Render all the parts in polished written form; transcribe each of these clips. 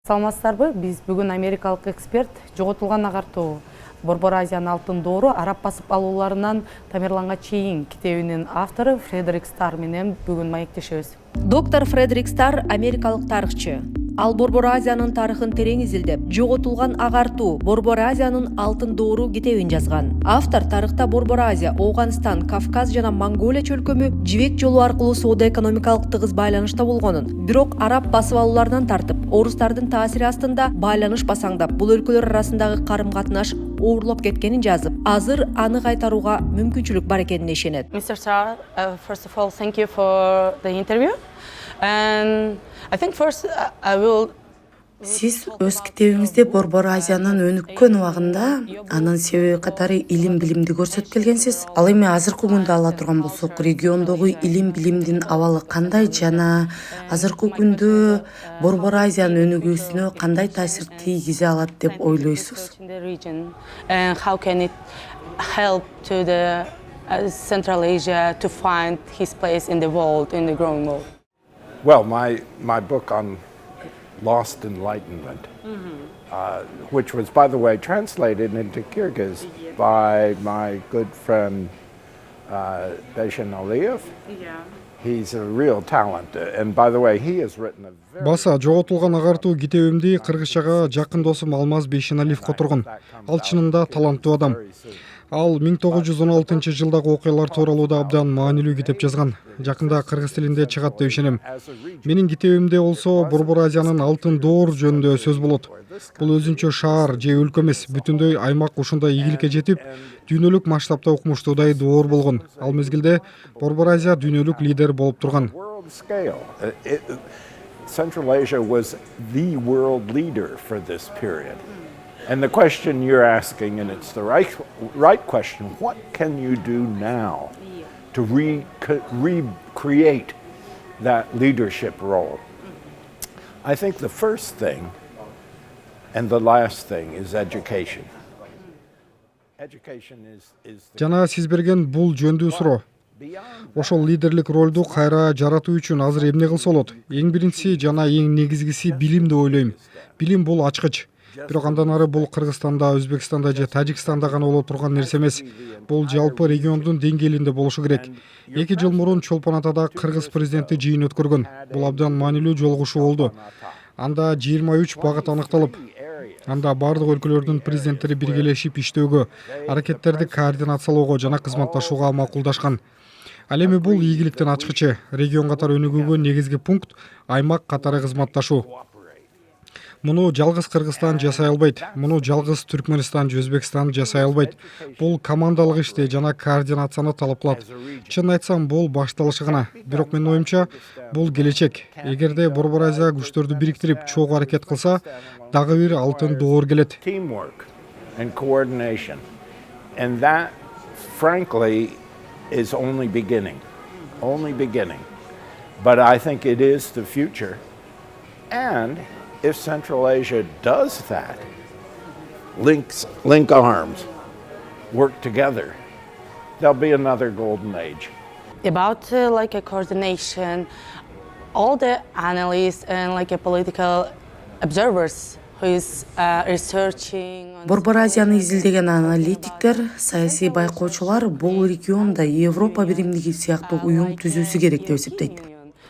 Саламатсыздарбы? Биз бүгүн америкалык эксперт жоготулган агартуу Борбор Азиянын алтын доору араб басып алууларынан Тамерланга чейин китебинин автору Фредерик Старр менен бүгүн маектешебиз. Доктор Фредерик Старр америкалык тарыхчы. Ал Борбор Азиянын тарыхын терең изилдеп, жоготулган агартуу Борбор Азиянын алтын доору китебин жазган. Автор тарыхта Борбор Азия, Ауганстан, Кавказ жана Монголия чөлкөмү жибек жолу аркылуу соода-экономикалык тыгыз байланышта болгонун, бирок араб басып алууларынан тартып, орустардын таасири астында байланыш басаңдап, бул өлкөлөр арасындагы карым-катнаш оорлоп кеткенин жазып, азыр аны кайтарууга мүмкүнчүлүк бар экенине ишенет. Mr. Starr, first of all, thank you for the interview. And I think first I will Сиз өз китебиңизде Борбор Азиянын өнүккөн убагында анын себеби катары илим билимди көрсөтүп келгенсиз. Ал эми азыркы күндө ала турган болсок, региондогу илим билимдин абалы кандай жана азыркы күндө Борбор Азиянын өнүгүүсүнө кандай таасир тийгизе алат деп ойлойсуз? And how can it help to the Central Asia to find his place in the world, in the growing world? Well, my book on Lost Enlightenment, which was, by the way, translated into Kyrgyz by my good friend Beshin Aliyev. He's a real talent, and by the way, he has written a very... Баса жоготулган агартуу китебимди кыргызчага жакын досум Алмаз Бейшеналиев которгон. Ал чынында таланттуу адам. Ал 1916-жылдагы окуялар тууралуу да абдан маанилүү китеп жазган. Жакында кыргыз тилинде чыгат деп ишенем. Менин китебимде болсо Борбор Азиянын алтын доор жөнүндө сөз болот. Бул өзүнчө шаар же өлкө эмес, бүтүндөй аймак ушундай ийгиликке жетип, дүйнөлүк масштабта укмуштуудай доор болгон. Ал мезгилде Борбор Азия дүйнөлүк лидер болуп турган. Central Asia was the world leader for this period. And the question you're asking, and it's the right question, what can you do now to recreate that leadership role? I think the first thing and the last thing is education. Education is Жана сиз берген бул жөндүү суроо. Ошол лидерлик ролду кайра жаратуу үчүн азыр эмне кылса болот? Эң биринчиси жана эң негизгиси билим деп ойлойм. Билим бул ачкыч. Бирок андан ары бул Кыргызстанда, Өзбекстанда же Тажикстанда гана боло турган нерсе эмес. Бул жалпы региондун деңгээлинде болушу керек. 2 жыл мурун Чолпон Атада кыргыз президенти жыйын өткөргөн. Бул абдан маанилүү жолугушуу болду. Анда 23 багыт аныкталып, анда бардык өлкөлөрдүн президенттери биргелешип иштөөгө, аракеттерди координациялоого жана кызматташууга макулдашкан. Ал эми бул ийгиликтин ачкычы, регион катары өнүгүүгө негизги пункт аймак катары кызматташуу. Муну жалгыз Кыргызстан жасай албайт, муну жалгыз Түркмөнстан же Өзбекстан жасай албайт. Бул командалык ишти жана координацияны талап кылат. Чын айтсам, бул башталышы гана. Бирок менин оюмча, бул келечек. Эгерде Борбор Азия күчтөрдү бириктирип, чогуу аракет кылса, дагы бир алтын доор келет. Teamwork and coordination. And that, frankly, is only beginning. Only beginning. But I think it is the future. And if Central Asia does that, link arms, work together, there'll be another golden age. About like a coordination, all the analysts and like a political observers who is researching. Борбор Азияны изилдеген аналитиктер, саясий байкоочулар бул регионда Европа биримдиги сыяктуу уюм түзүүсү керек деп эсептейт.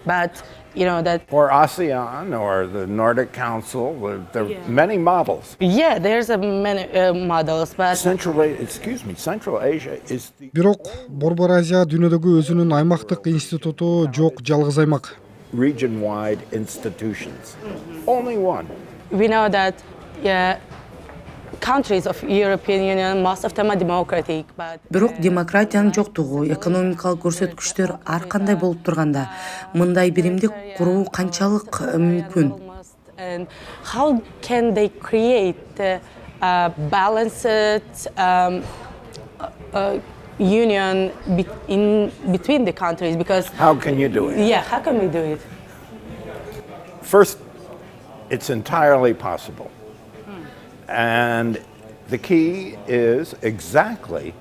But you know that Or ASEAN or the Nordic Council, there are many models. yeah, there's a many models, but Central Asia is the Бирок Борбор Азия дүйнөдөгү өзүнүн аймактык институту жок жалгыз аймак. region-wide institutions. Only one. we know that countries of European Union, most of them are democratic, but Бирок демократиянын жоктугу, экономикалык көрсөткүчтөр ар кандай болуп турганда, мындай биримдик куруу канчалык мүмкүн? and how can they create a balanced union between the countries? Because How can you do it? yeah, how can we do it? First, it's entirely possible. And the key is exactly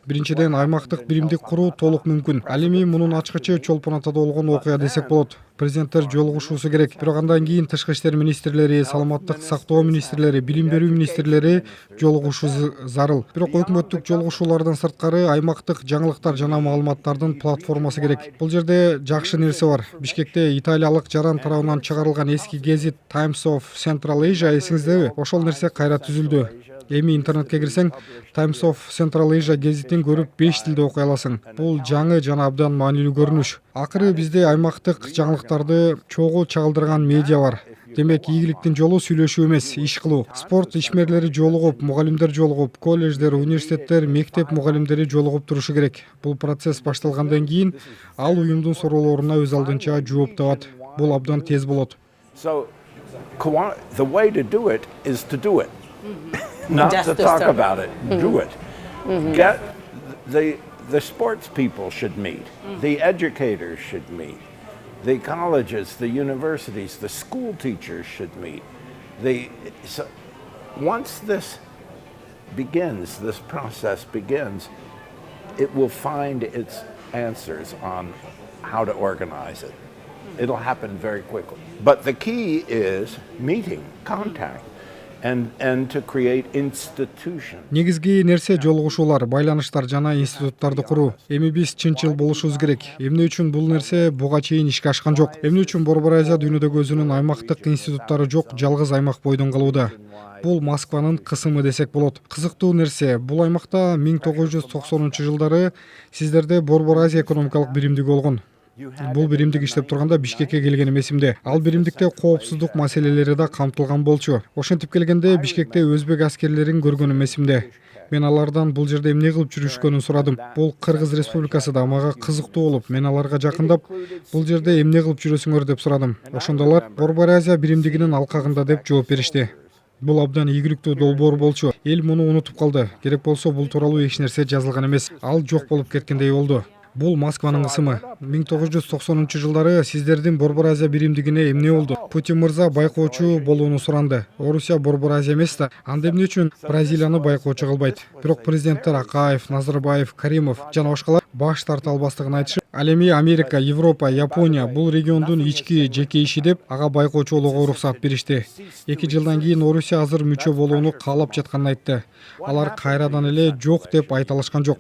Биринчиден аймактык биримдик куруу толук мүмкүн. Ал эми мунун ачкычы Чолпон Атада болгон окуя десек болот. президенттер жолугушуусу керек. Бирок андан кийин тышкы иштер министрлери, саламаттык сактоо министрлери, билим берүү министрлери жолугушу зарыл. Бирок өкмөттүк жолугушуулардан сырткары аймактык жаңылыктар жана маалыматтардын платформасы керек. Бул жерде жакшы нерсе бар. Бишкекте италиялык жаран тарабынан чыгарылган эски гезит Times of Central Asia эсиңиздеби? Ошол нерсе кайра түзүлдү. Эми интернетке кирсең, Times of Central Asia гезитин көрүп 5 тилде окуй аласың. Бул жаңы жана абдан маанилүү көрүнүш. Акыры бизде аймактык жаңылыктарды чогуу чагылдырган медиа бар. Демек, ийгиликтин жолу сүйлөшүү эмес, иш кылуу. Спорт ишмерлери жолугуп, мугалимдер жолугуп, колледждер, университеттер, мектеп мугалимдери жолугуп турушу керек. Бул процесс башталгандан кийин ал уюмдун суроолоруна өз алдынча жооп табат. Бул абдан тез болот. So, the way to do it is to do it. Not to talk about it, do it. Get the sports people should meet, the educators should meet, the colleges, the universities, the school teachers should meet. Once this begins, this process begins, it will find its answers on how to organize it. It'll happen very quickly. But the key is meeting, contact. And to create institutions. Негизги нерсе жолугушуулар, байланыштар жана институттарды куруу. Эми биз чынчыл болушубуз керек. Эмне үчүн бул нерсе буга чейин ишке ашкан жок? Эмне үчүн Борбор Азия дүйнөдөгү өзүнүн аймактык институттары жок жалгыз аймак бойдон калууда? Бул Москванын кысымы десек болот. Кызыктуу нерсе, бул аймакта 1990-жылдары сиздерде Борбор Азия экономикалык биримдиги болгон. Бул биримдик иштеп турганда Бишкекке келгеним эсимде. Ал биримдикте коопсуздук маселелери да камтылган болчу. Ошентип келгенде Бишкекте өзбек аскерлерин көргөнүм эсимде. Мен алардан бул жерде эмне кылып жүрүшкөнүн сурадым. Бул Кыргыз Республикасы да мага кызыктуу болуп, мен аларга жакындап, бул жерде эмне кылып жүрөсүңөр деп сурадым. Ошондо алар Борбор Азия биримдигинин алкагында деп жооп беришти. Бул абдан ийгиликтүү долбоор болчу. Эл муну унутуп калды. Керек болсо бул тууралуу эч нерсе жазылган эмес. Ал жок болуп кеткендей болду. Бул Москванын кысымы. 1990-жылдары сиздердин Борбор Азия биримдигине эмне болду? Путин мырза байкоочу болууну суранды. Орусия Борбор Азия эмес да. Анда эмне үчүн Бразилияны байкоочу кылбайт? Бирок президенттер Акаев, Назарбаев, Каримов жана башкалар баш тарта албастыгын айтышып, ал эми Америка, Европа, Япония бул региондун ички жеке иши деп ага байкоочу болууга уруксат беришти. 2 жылдан кийин Орусия азыр мүчө болууну каалап жатканын айтты. Алар кайрадан эле жок деп айта алышкан жок.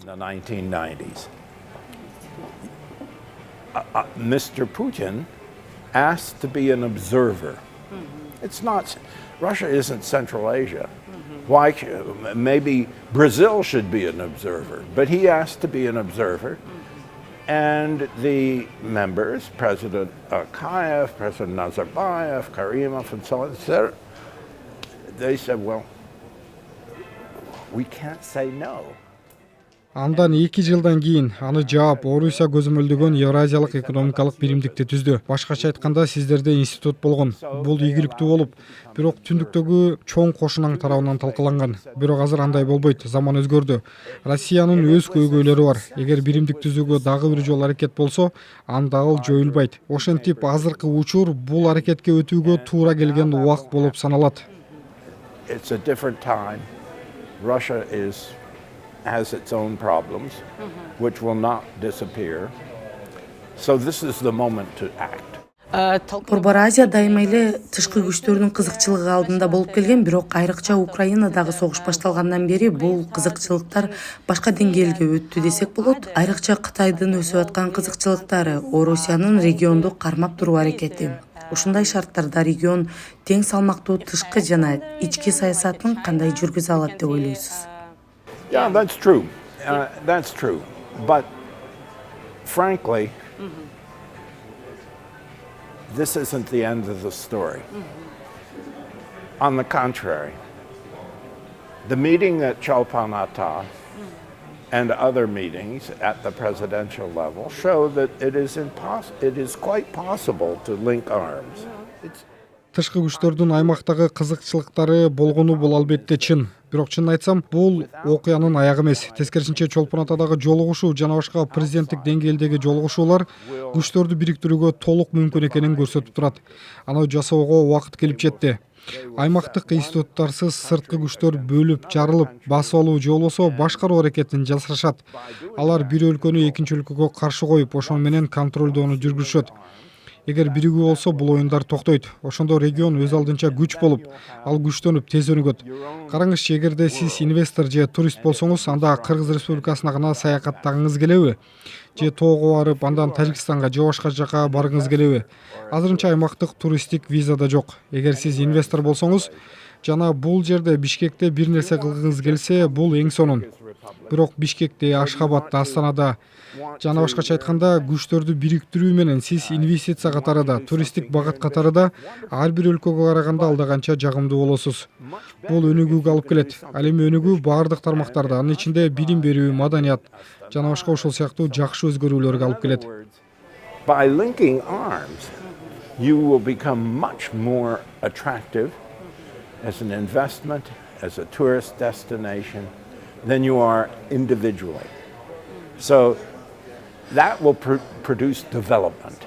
Mr. Putin asked to be an observer. It's not, Russia isn't Central Asia. Why, maybe Brazil should be an observer, but he asked to be an observer. And the members, President Akayev, President Nazarbayev, Karimov, and so on, they said, well, we can't say no. Андан 2 жылдан кийин аны жаап Орусия көзөмөлдөгөн Евразиялык экономикалык биримдикти түздү. Башкача айтканда сиздерде институт болгон. Бул ийгиликтүү болуп, бирок түндүктөгү чоң кошунаң тарабынан талкаланган. Бирок азыр андай болбойт, заман өзгөрдү. Россиянын өз көйгөйлөрү бар. Эгер биримдик түзүүгө дагы бир жолу аракет болсо, анда ал жоюлбайт. Ошентип азыркы учур бул аракетке өтүүгө туура келген убак болуп саналат. It's a different time. Russia has its own problems, which will not disappear. So this is the moment to act. Борбор Азия дайыма эле тышкы күчтөрдүн кызыкчылыгы алдында болуп келген, бирок айрыкча Украинадагы согуш башталгандан бери бул кызыкчылыктар башка деңгээлге өттү десек болот. Айрыкча Кытайдын өсүп аткан кызыкчылыктары, Орусиянын регионду кармап туруу аракети. Ушундай шарттарда регион тең салмактуу тышкы жана ички саясатын кандай жүргүзө алат деп ойлойсуз? Yeah, that's true. That's true. But frankly, this isn't the end of the story. On the contrary, the meeting at Cholpan Ata and other meetings at the presidential level show that it is quite possible to link arms. Тышкы күчтөрдүн аймактагы кызыкчылыктары болгону бул албетте чын. Бирок чын айтсам, бул окуянын аягы эмес. Тескерисинче Чолпон Атадагы жолугушуу жана башка президенттик деңгээлдеги жолугушуулар күчтөрдү бириктирүүгө толук мүмкүн экенин көрсөтүп турат. Аны жасоого убакыт келип жетти. Аймактык институттарсыз сырткы күчтөр бөлүп, жарылып, басып алуу же болбосо башкаруу аракетин жасашат. Алар бир өлкөнү экинчи өлкөгө каршы коюп, ошону менен контролдоону жүргүзүшөт. Эгер биригүү болсо бул оюндар токтойт. Ошондо регион өз алдынча күч болуп, ал күчтөнүп тез өнүгөт. Караңызчы, эгерде сиз инвестор же турист болсоңуз, анда Кыргыз Республикасына гана саякаттагыңыз келеби? Же тоого барып, андан Тажикстанга же башка жака баргыңыз келеби? Азырынча аймактык туристтик виза да жок. Эгер сиз инвестор болсоңуз, жана бул жерде Бишкекте бир нерсе кылгыңыз келсе, бул эң сонун. Бирок Бишкекте, Ашхабадта, Астанада жана башкача айтканда күчтөрдү бириктирүү менен сиз инвестиция катарында, туристтик багат катарында ар бир өлкөгө караганда алда канча жагымдуу болосуз. Бул өнүгүүгө алып келет. Ал эми өнүгүү баардык тармактарда, анын ичинде билим берүү, маданият жана башка ошол сыяктуу жакшы өзгөрүүлөргө алып келет. By linking arms, you will become much more attractive as an investment, as a tourist destination, than you are individually. So that will produce development.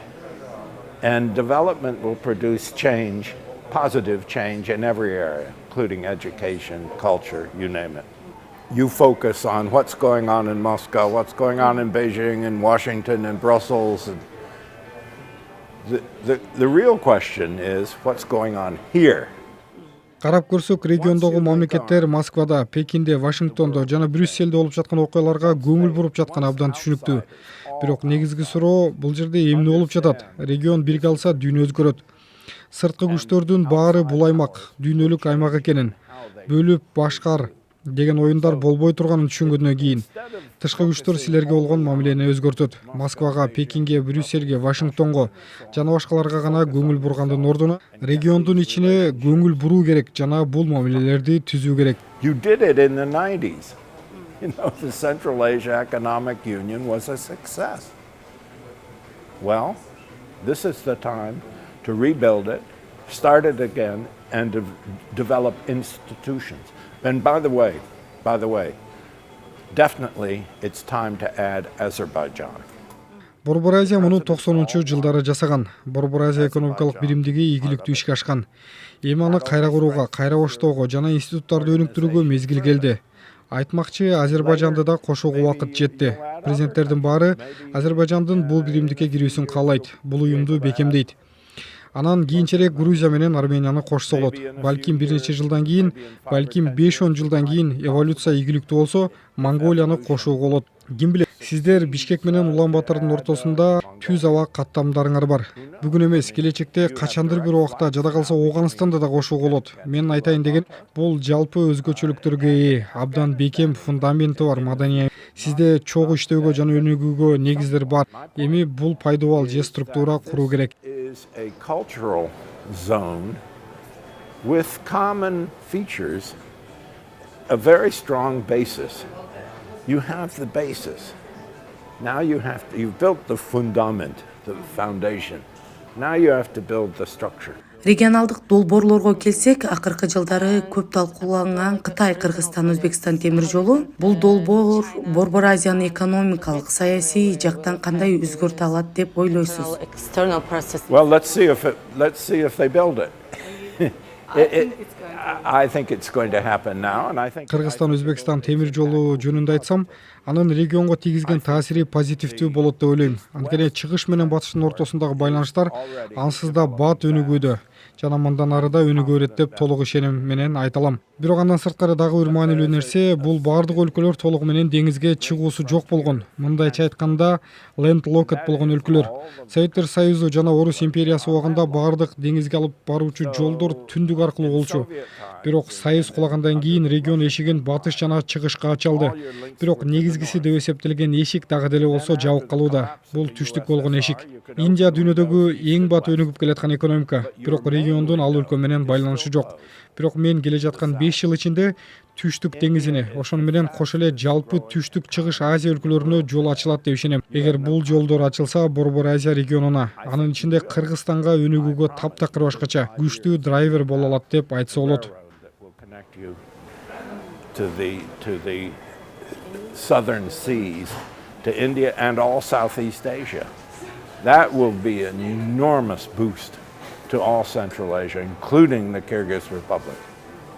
And development will produce change, positive change in every area, including education, culture, you name it. You focus on what's going on in Moscow, what's going on in Beijing and Washington and Brussels. And the real question is what's going on here. Карап көрсөк, региондогу мамлекеттер Москвада, Пекинде, Вашингтондо жана Брюсселде болуп жаткан окуяларга көңүл буруп жатканы абдан түшүнүктүү. Бирок негизги суроо бул жерде эмне болуп жатат? Регион бирге алса дүйнө өзгөрөт. Сырткы күчтөрдүн баары бул аймак дүйнөлүк аймак экенин, бөлүп башкар деген оюндар болбой турганын түшүнгөндөн кийин тышкы күчтөр силерге болгон мамилени өзгөртөт. Москвага, Пекинге, Брюссельге, Вашингтонго жана башкаларга гана көңүл бургандын ордуна региондун ичине көңүл буруу керек жана бул мамилелерди түзүү керек. You did it in the 90s. You know, the Central Asia Economic Union was a success. Well, this is the time to rebuild it, start it again, and develop institutions. And by the way, definitely it's time to add Azerbaijan. Борбор Азия муну 90-жылдары жасаган. Борбор Азия экономикалык биримдиги ийгиликтүү ишке ашкан. Эми аны кайра курууга, кайра баштоого жана институттарды өнүктүрүүгө мезгил келди. Айтмакчы, Азербайжанды да кошууга убакыт жетти. Президенттердин баары Азербайжандын бул биримдикке кирүүсүн каалайт, бул уюмду бекемдейт. Анан кийинчерээк Грузия менен Арменияны кошсо болот. Балким бир нече жылдан кийин, балким 5-10 жылдан кийин эволюция ийгиликтүү болсо, Монголияны кошууга болот. Ким билет, сиздер Бишкек менен Улан-Батырдын ортосунда түз аба каттамдарыңар бар. Бүгүн эмес, келечекте качандыр бир убакта жада калса Ооганстанды да кошууга болот. Мен айтайын деген, бул жалпы өзгөчөлүктөргө ээ, абдан бекем фундаменти бар маданий. Сизде чогуу иштөөгө жана өнүгүүгө негиздер бар. Эми бул пайдубал же структура куруу керек. A cultural zone with common features, a very strong basis. You have the basis. Now you've built the fundament, the foundation. Now you have to build the structure. Регионалдык долбоорлорго келсек, акыркы жылдары көп талкууланган Кытай, Кыргызстан, Өзбекстан темир жолу бул долбоор Борбор Азияны экономикалык, саясий жактан кандай өзгөртө алат деп ойлойсуз? Well, let's see if they build it. I think it's going to happen now, and I think Кыргызстан, Өзбекстан темир жолу жөнүндө айтсам, анын регионго тийгизген таасири позитивдүү болот деп ойлойм. Анткени чыгыш менен батыштын ортосундагы байланыштар ансыз да бат өнүгүүдө жана мындан ары да өнүгө берет деп толук ишеним менен айта алам. Бирок андан сырткары дагы бир маанилүү нерсе, бул баардык өлкөлөр толугу менен деңизге чыгуусу жок болгон. Мындайча айтканда, landlocked болгон өлкөлөр. Советтер Союзу жана Орус империясы убагында баардык деңизге алып баруучу жолдор түндүк аркылуу болчу. Бирок Союз кулагандан кийин регион эшигин батыш жана чыгышка ачалды. Бирок негизгиси деп эсептелген эшик дагы деле болсо жабык калууда. Бул түштүк болгон эшик. Индия дүйнөдөгү эң бат өнүгүп келаткан экономика, бирок региондун ал өлкө менен байланышы жок. Бирок мен келе жаткан 5 жыл ичинде Түштүк деңизине, ошону менен кош эле жалпы Түштүк чыгыш Азия өлкөлөрүнө жол ачылат деп ишенем. Эгер бул жолдор ачылса, Борбор Азия регионуна, анын ичинде Кыргызстанга өнүгүүгө таптакыр башкача күчтүү драйвер боло алат деп айтса болот. To the southern seas, to India and all Southeast Asia. That will be an enormous boost to all Central Asia, including the Kyrgyz Republic.